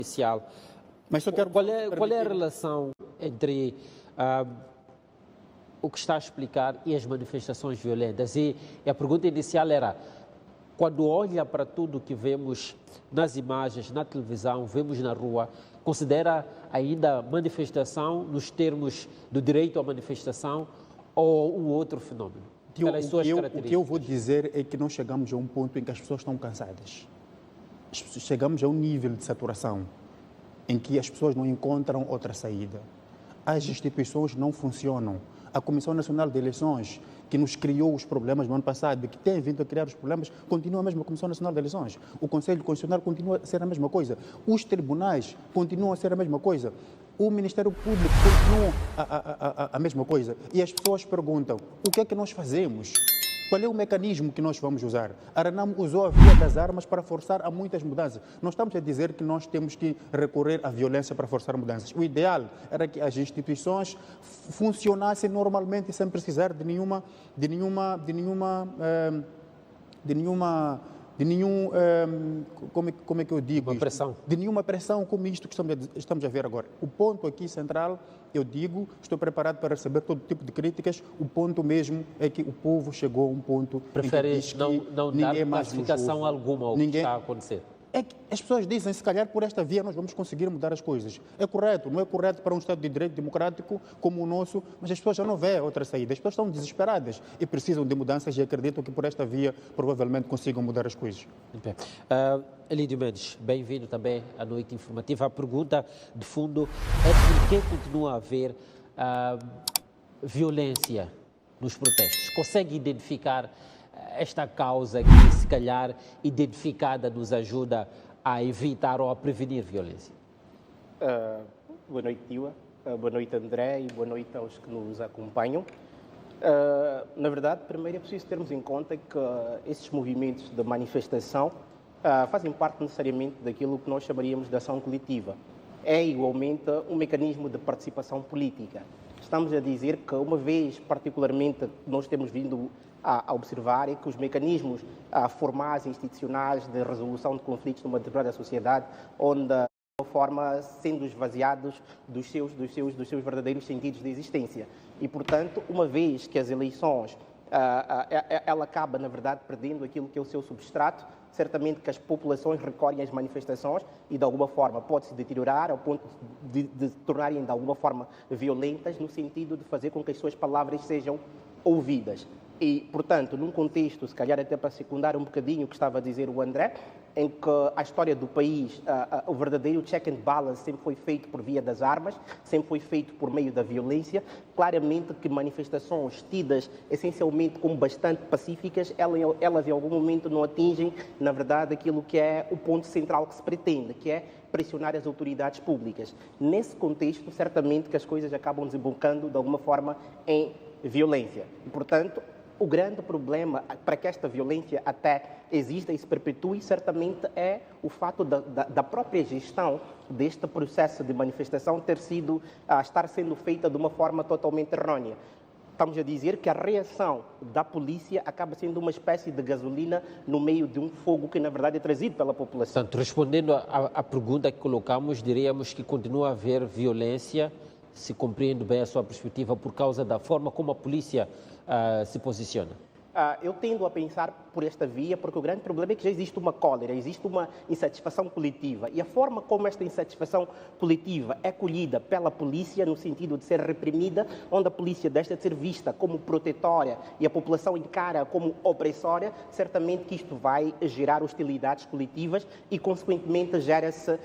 inicial. Mas só quero Qual é a relação entre o que está a explicar e as manifestações violentas? E a pergunta inicial era, quando olha para tudo que vemos nas imagens, na televisão, vemos na rua, considera ainda manifestação nos termos do direito à manifestação ou um outro fenômeno? Pelas suas características. O que eu vou dizer é que nós chegamos a um ponto em que as pessoas estão cansadas. Chegamos a um nível de saturação em que as pessoas não encontram outra saída. As instituições não funcionam. A Comissão Nacional de Eleições, que nos criou os problemas no ano passado e que tem vindo a criar os problemas, continua a mesma Comissão Nacional de Eleições. O Conselho Constitucional continua a ser a mesma coisa. Os tribunais continuam a ser a mesma coisa. O Ministério Público continua a mesma coisa. E as pessoas perguntam, o que é que nós fazemos? Qual é o mecanismo que nós vamos usar? A Renamo usou a via das armas para forçar a muitas mudanças. Não estamos a dizer que nós temos que recorrer à violência para forçar mudanças. O ideal era que as instituições funcionassem normalmente sem precisar de nenhum como é que eu digo? Uma pressão. De nenhuma pressão como isto que estamos a ver agora. O ponto aqui central, eu digo, estou preparado para receber todo tipo de críticas, o ponto mesmo é que o povo chegou a um ponto prefere em que diz não que dar ninguém mais classificação alguma ao que está a acontecer. É que as pessoas dizem, se calhar por esta via nós vamos conseguir mudar as coisas. É correto, não é correto para um Estado de Direito democrático como o nosso, mas as pessoas já não vêem outra saída. As pessoas estão desesperadas e precisam de mudanças e acreditam que por esta via provavelmente consigam mudar as coisas. Elídio Mendes, bem-vindo também à Noite Informativa. A pergunta de fundo é por que continua a haver violência nos protestos? Consegue identificar esta causa que, se calhar, identificada, nos ajuda a evitar ou a prevenir violência? Boa noite, Tiwa. Boa noite, André, e boa noite aos que nos acompanham. Na verdade, primeiro é preciso termos em conta que esses movimentos de manifestação fazem parte necessariamente daquilo que nós chamaríamos de ação coletiva. É igualmente um mecanismo de participação política. Estamos a dizer que, uma vez particularmente nós temos vindo a observar, é que os mecanismos formais, institucionais de resolução de conflitos numa determinada sociedade, onde de uma forma sendo esvaziados dos seus verdadeiros sentidos de existência. E, portanto, uma vez que as eleições, ela acaba, na verdade, perdendo aquilo que é o seu substrato, certamente que as populações recorrem às manifestações e, de alguma forma, pode-se deteriorar ao ponto de tornarem, de alguma forma, violentas, no sentido de fazer com que as suas palavras sejam ouvidas. E, portanto, num contexto, se calhar até para secundar um bocadinho o que estava a dizer o André, em que a história do país, o verdadeiro check and balance sempre foi feito por via das armas, sempre foi feito por meio da violência. Claramente que manifestações tidas essencialmente como bastante pacíficas, elas em algum momento não atingem, na verdade, aquilo que é o ponto central que se pretende, que é pressionar as autoridades públicas. Nesse contexto, certamente que as coisas acabam desembocando, de alguma forma, em violência. E, portanto, o grande problema para que esta violência até exista e se perpetue, certamente, é o fato da própria gestão deste processo de manifestação estar sendo feita de uma forma totalmente errônea. Estamos a dizer que a reação da polícia acaba sendo uma espécie de gasolina no meio de um fogo que, na verdade, é trazido pela população. Portanto, respondendo à pergunta que colocamos, diríamos que continua a haver violência, se compreendo bem a sua perspectiva, por causa da forma como a polícia se posiciona? Eu tendo a pensar por esta via, porque o grande problema é que já existe uma cólera, existe uma insatisfação coletiva. E a forma como esta insatisfação coletiva é colhida pela polícia, no sentido de ser reprimida, onde a polícia deixa de ser vista como protetória e a população encara como opressória, certamente que isto vai gerar hostilidades coletivas e, consequentemente, gera-se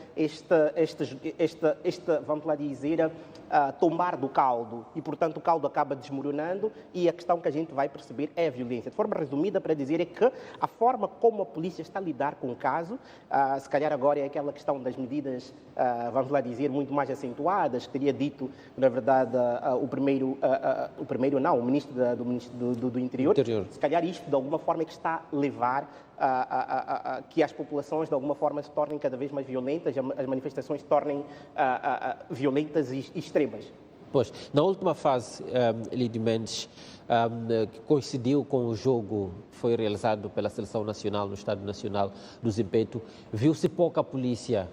vamos lá dizer, tombar do caldo. E, portanto, o caldo acaba desmoronando e a questão que a gente vai perceber é a violência. De forma resumida, para dizer é que a forma como a polícia está a lidar com o caso, se calhar agora é aquela questão das medidas, vamos lá dizer, muito mais acentuadas, que teria dito, na verdade, o ministro do Interior. Se calhar isto, de alguma forma, é que está a levar que as populações, de alguma forma, se tornem cada vez mais violentas, as manifestações se tornem violentas e extremas. Pois, na última fase, Lídio Mendes, que coincidiu com o jogo que foi realizado pela Seleção Nacional no Estádio Nacional do Zimpeto, viu-se pouca polícia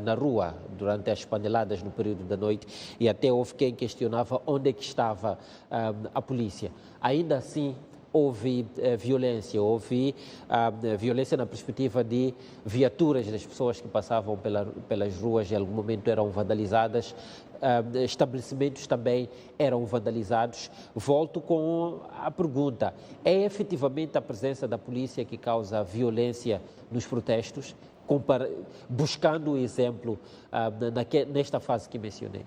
na rua durante as paneladas no período da noite e até houve quem questionava onde é que estava a polícia. Ainda assim, houve violência, violência na perspectiva de viaturas das pessoas que passavam pelas ruas, em algum momento eram vandalizadas, estabelecimentos também eram vandalizados. Volto com a pergunta, é efetivamente a presença da polícia que causa violência nos protestos, buscando o exemplo nesta fase que mencionei?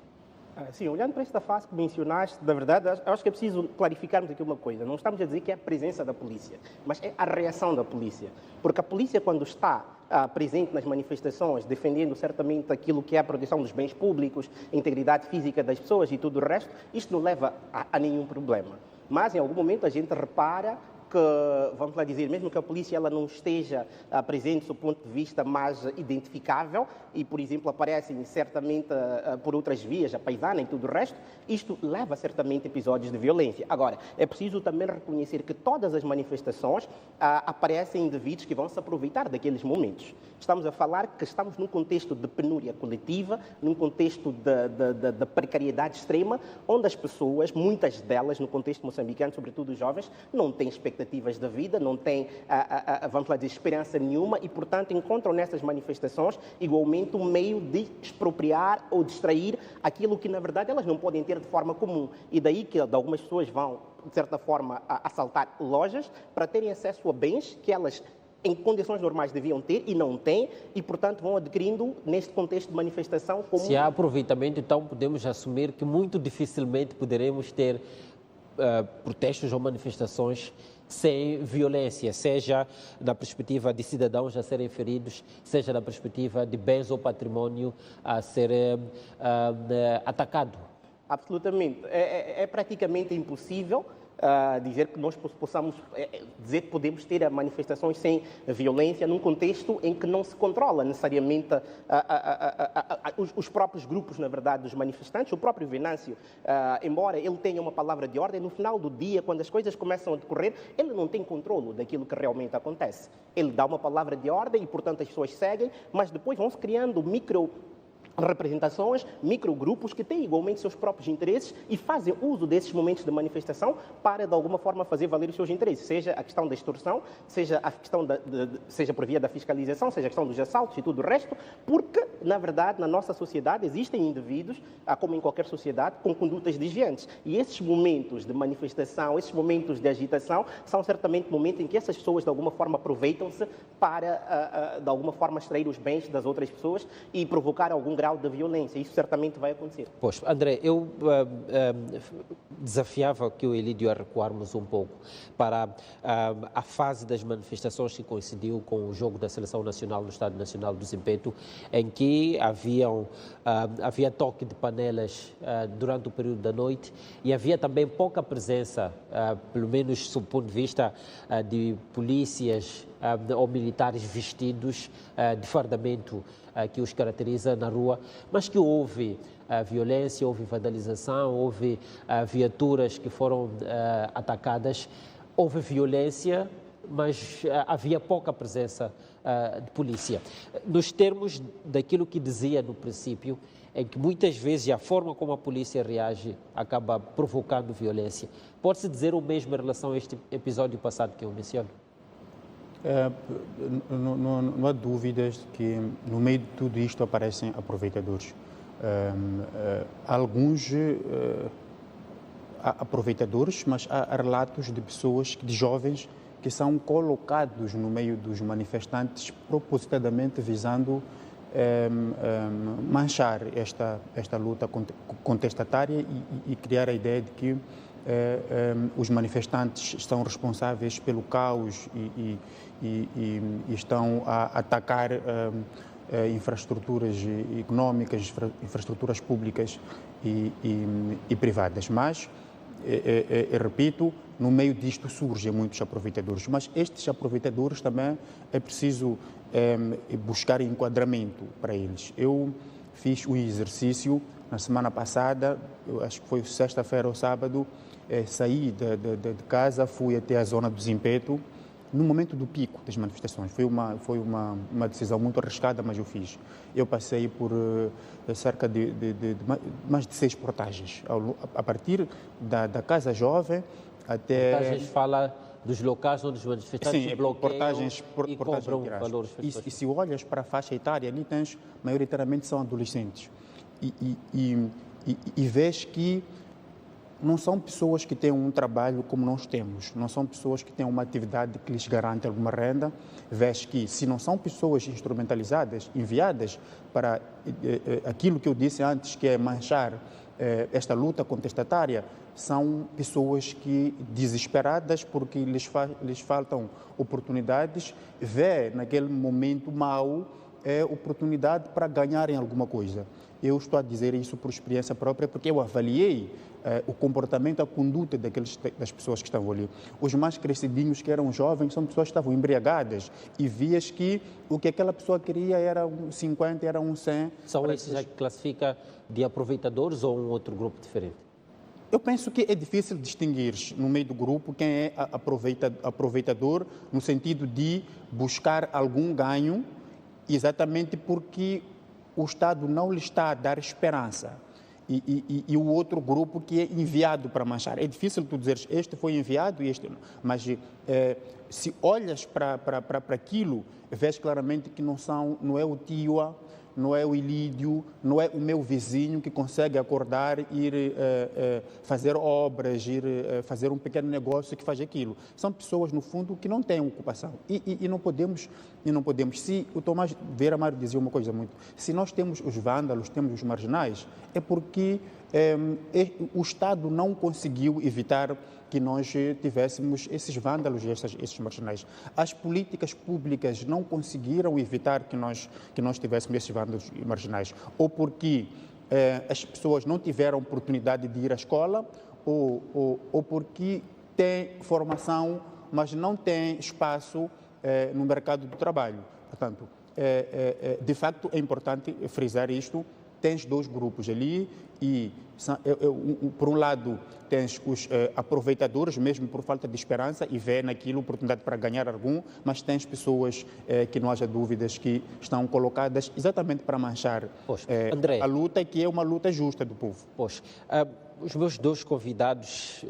Sim, olhando para esta fase que mencionaste, na verdade, acho que é preciso clarificarmos aqui uma coisa. Não estamos a dizer que é a presença da polícia, mas é a reação da polícia. Porque a polícia, quando está presente nas manifestações, defendendo certamente aquilo que é a proteção dos bens públicos, a integridade física das pessoas e tudo o resto, isto não leva a nenhum problema. Mas, em algum momento, a gente repara que, vamos lá dizer, mesmo que a polícia ela não esteja presente do ponto de vista mais identificável e, por exemplo, aparecem certamente por outras vias, a paisana e tudo o resto, isto leva certamente a episódios de violência. Agora, é preciso também reconhecer que todas as manifestações aparecem indivíduos que vão se aproveitar daqueles momentos. Estamos a falar que estamos num contexto de penúria coletiva, num contexto de precariedade extrema, onde as pessoas, muitas delas, no contexto moçambicano, sobretudo os jovens, não têm expectativas da vida, não têm, vamos lá dizer, esperança nenhuma e, portanto, encontram nessas manifestações, igualmente, um meio de expropriar ou distrair aquilo que, na verdade, elas não podem ter de forma comum. E daí que algumas pessoas vão, de certa forma, assaltar lojas para terem acesso a bens que elas em condições normais deviam ter e não têm, e, portanto, vão adquirindo neste contexto de manifestação como... Se há aproveitamento, então podemos assumir que muito dificilmente poderemos ter protestos ou manifestações sem violência, seja na perspectiva de cidadãos a serem feridos, seja na perspectiva de bens ou património a ser atacado. Absolutamente. É praticamente impossível dizer que nós possamos dizer que podemos ter manifestações sem violência num contexto em que não se controla necessariamente os próprios grupos, na verdade, dos manifestantes. O próprio Venâncio, embora ele tenha uma palavra de ordem, no final do dia, quando as coisas começam a decorrer, ele não tem controle daquilo que realmente acontece. Ele dá uma palavra de ordem e, portanto, as pessoas seguem, mas depois vão-se criando representações, microgrupos que têm igualmente seus próprios interesses e fazem uso desses momentos de manifestação para, de alguma forma, fazer valer os seus interesses, seja a questão da extorsão, seja a questão seja por via da fiscalização, seja a questão dos assaltos e tudo o resto, porque, na verdade, na nossa sociedade existem indivíduos, como em qualquer sociedade, com condutas desviantes. E esses momentos de manifestação, esses momentos de agitação, são certamente momentos em que essas pessoas, de alguma forma, aproveitam-se para, de alguma forma, extrair os bens das outras pessoas e provocar algum grau de violência. Isso certamente vai acontecer. Pois, André, eu desafiava que o Elídio a recuarmos um pouco para a fase das manifestações que coincidiu com o jogo da Seleção Nacional no Estádio Nacional do Zimpeto, em que havia toque de panelas durante o período da noite e havia também pouca presença, pelo menos do ponto de vista de polícias ou militares vestidos de fardamento que os caracteriza na rua, mas que houve violência, houve vandalização, houve viaturas que foram atacadas, houve violência, mas havia pouca presença de polícia. Nos termos daquilo que dizia no princípio, é que muitas vezes a forma como a polícia reage acaba provocando violência. Pode-se dizer o mesmo em relação a este episódio passado que eu menciono? Não há dúvidas que no meio de tudo isto aparecem aproveitadores. Alguns aproveitadores, mas há relatos de pessoas, de jovens, que são colocados no meio dos manifestantes propositadamente visando manchar esta luta contestatária e criar a ideia de que os manifestantes estão responsáveis pelo caos e estão a atacar infraestruturas económicas, infraestruturas públicas e privadas. Mas, eu repito, no meio disto surgem muitos aproveitadores, mas estes aproveitadores também é preciso buscar enquadramento para eles. Eu fiz o exercício Na semana passada, eu acho que foi sexta-feira ou sábado, saí de casa, fui até a zona do Zimpeto, no momento do pico das manifestações. Foi uma decisão muito arriscada, mas eu fiz. Eu passei por cerca de mais de 6 portagens, a partir da Casa Jovem até... Portagens fala dos locais onde os manifestantes bloqueiam portagens e cobram valores. E se olhas para a faixa etária, ali tens, maioritariamente são adolescentes. E vês que não são pessoas que têm um trabalho como nós temos, não são pessoas que têm uma atividade que lhes garante alguma renda. Vês que, se não são pessoas instrumentalizadas, enviadas para aquilo que eu disse antes, que é manchar esta luta contestatária, são pessoas que, desesperadas porque lhes faltam oportunidades, vê naquele momento mau oportunidade para ganharem alguma coisa. Eu estou a dizer isso por experiência própria, porque eu avaliei o comportamento, a conduta das pessoas que estavam ali. Os mais crescidinhos, que eram jovens, são pessoas que estavam embriagadas e vias que o que aquela pessoa queria era um 50, era um 100. São esses já que classifica de aproveitadores ou um outro grupo diferente? Eu penso que é difícil distinguir no meio do grupo quem é aproveitador, no sentido de buscar algum ganho, exatamente porque o Estado não lhe está a dar esperança. E o outro grupo que é enviado para manchar. É difícil tu dizeres, este foi enviado e este não. Mas se olhas para aquilo, vês claramente que não é o Tiwa, não é o Ilídio, não é o meu vizinho que consegue acordar, ir fazer obras, ir fazer um pequeno negócio que faz aquilo. São pessoas, no fundo, que não têm ocupação. E não podemos. Se o Tomás Vieira Amaro dizia uma coisa muito, se nós temos os vândalos, temos os marginais, é porque o Estado não conseguiu evitar que nós tivéssemos esses vândalos e esses marginais. As políticas públicas não conseguiram evitar que nós tivéssemos esses vândalos e marginais, ou porque as pessoas não tiveram oportunidade de ir à escola, ou porque têm formação, mas não têm espaço no mercado do trabalho. Portanto, de facto, é importante frisar isto. Tens dois grupos ali e, por um lado, tens os aproveitadores, mesmo por falta de esperança, e vê naquilo oportunidade para ganhar algum, mas tens pessoas que não haja dúvidas que estão colocadas exatamente para manchar André, a luta, que é uma luta justa do povo. Os meus dois convidados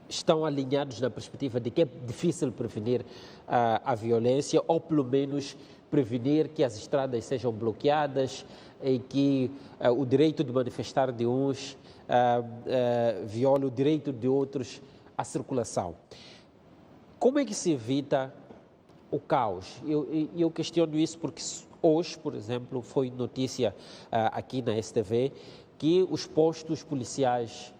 estão alinhados na perspectiva de que é difícil prevenir a violência, ou pelo menos prevenir que as estradas sejam bloqueadas e que o direito de manifestar de uns viole o direito de outros à circulação. Como é que se evita o caos? Eu questiono isso porque hoje, por exemplo, foi notícia aqui na STV que os postos policiais,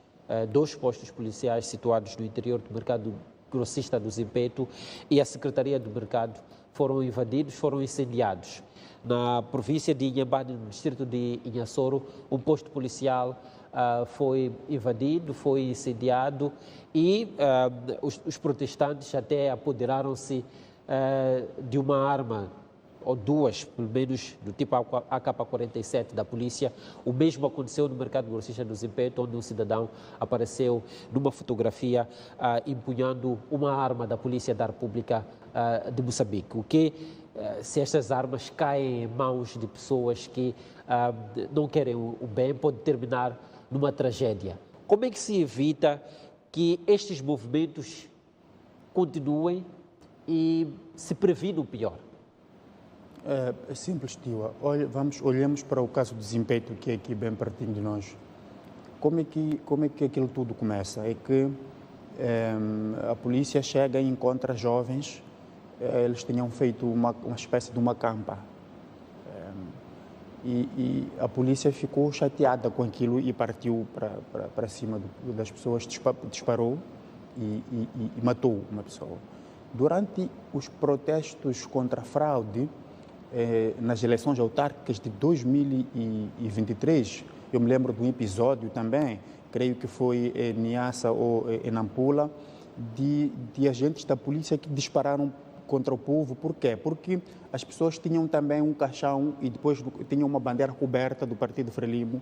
2 postos policiais situados no interior do mercado grossista do Zimpeto e a Secretaria do Mercado foram invadidos, foram incendiados. Na província de Inhambane, no distrito de Inhassoro, um posto policial foi invadido, foi incendiado e os protestantes até apoderaram-se de uma arma, ou 2, pelo menos, do tipo AK-47 da polícia. O mesmo aconteceu no mercado grossista do Zimpeto, onde um cidadão apareceu numa fotografia empunhando uma arma da Polícia da República de Moçambique. O que, se estas armas caem em mãos de pessoas que não querem o bem, pode terminar numa tragédia. Como é que se evita que estes movimentos continuem e se previne o pior? É simples, Tiwa. Olhemos para o caso do Zimpeto, que é aqui bem pertinho de nós. Como é que aquilo tudo começa? É que a polícia chega e encontra jovens, eles tinham feito uma espécie de uma campa. E a polícia ficou chateada com aquilo e partiu para cima das pessoas, disparou e matou uma pessoa. Durante os protestos contra a fraude, nas eleições autárquicas de 2023, eu me lembro de um episódio também, creio que foi em Niassa ou em Nampula, de agentes da polícia que dispararam contra o povo. Por quê? Porque as pessoas tinham também um caixão e depois tinham uma bandeira coberta do Partido Frelimo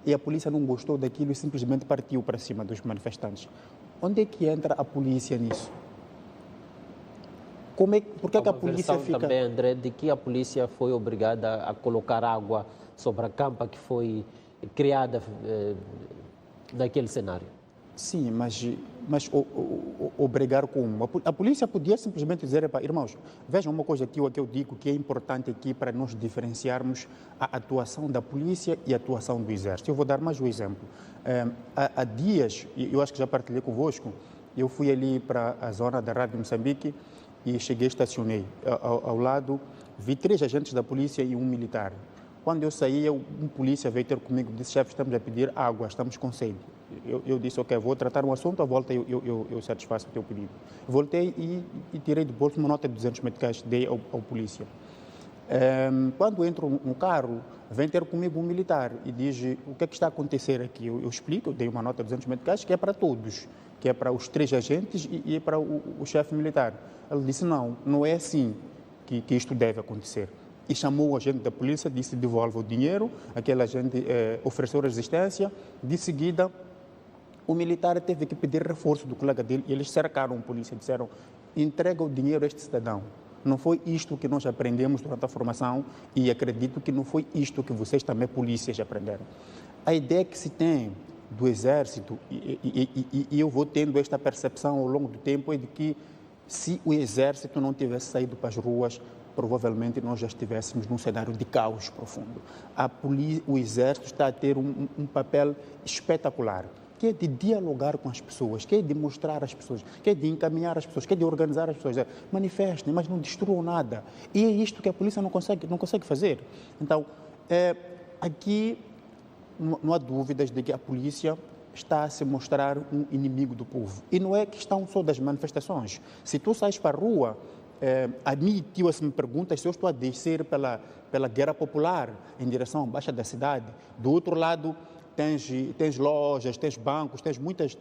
e a polícia não gostou daquilo e simplesmente partiu para cima dos manifestantes. Onde é que entra a polícia nisso? Por que a polícia fica... também, André, de que a polícia foi obrigada a colocar água sobre a campa que foi criada naquele cenário? Sim, mas obrigar como? A polícia podia simplesmente dizer, irmãos, vejam uma coisa que eu digo que é importante aqui para nós diferenciarmos a atuação da polícia e a atuação do Exército. Eu vou dar mais um exemplo. Há dias, eu acho que já partilhei convosco, eu fui ali para a zona da Rádio Moçambique e cheguei, estacionei. Ao lado, vi 3 agentes da polícia e um militar. Quando eu saí, um polícia veio ter comigo e disse, chefe, estamos a pedir água, estamos com sede. Eu disse, ok, vou tratar um assunto, à volta eu satisfaço o teu pedido. Voltei e tirei do bolso uma nota de 200 meticais, dei ao polícia. Quando entro no carro, vem ter comigo um militar e diz, o que é que está a acontecer aqui? Eu explico, eu dei uma nota de 200 meticais que é para todos, que é para os 3 agentes e para o chefe militar. Ele disse, não é assim que isto deve acontecer. E chamou o agente da polícia, disse, devolva o dinheiro, aquele agente ofereceu resistência, de seguida o militar teve que pedir reforço do colega dele e eles cercaram a polícia, disseram, entrega o dinheiro a este cidadão. Não foi isto que nós aprendemos durante a formação e acredito que não foi isto que vocês também, polícias, aprenderam. A ideia que se tem do Exército, e eu vou tendo esta percepção ao longo do tempo, é de que se o Exército não tivesse saído para as ruas, provavelmente nós já estivéssemos num cenário de caos profundo. O Exército está a ter um papel espetacular, que é de dialogar com as pessoas, que é de mostrar às pessoas, que é de encaminhar as pessoas, que é de organizar as pessoas. Manifestem, mas não destruam nada. E é isto que a polícia não consegue fazer. Então, aqui não há dúvidas de que a polícia está a se mostrar um inimigo do povo. E não é questão só das manifestações. Se tu sais para a rua, a mim, se me perguntas se eu estou a descer pela guerra popular em direção à baixa da cidade, do outro lado tens lojas, tens bancos, tens muitas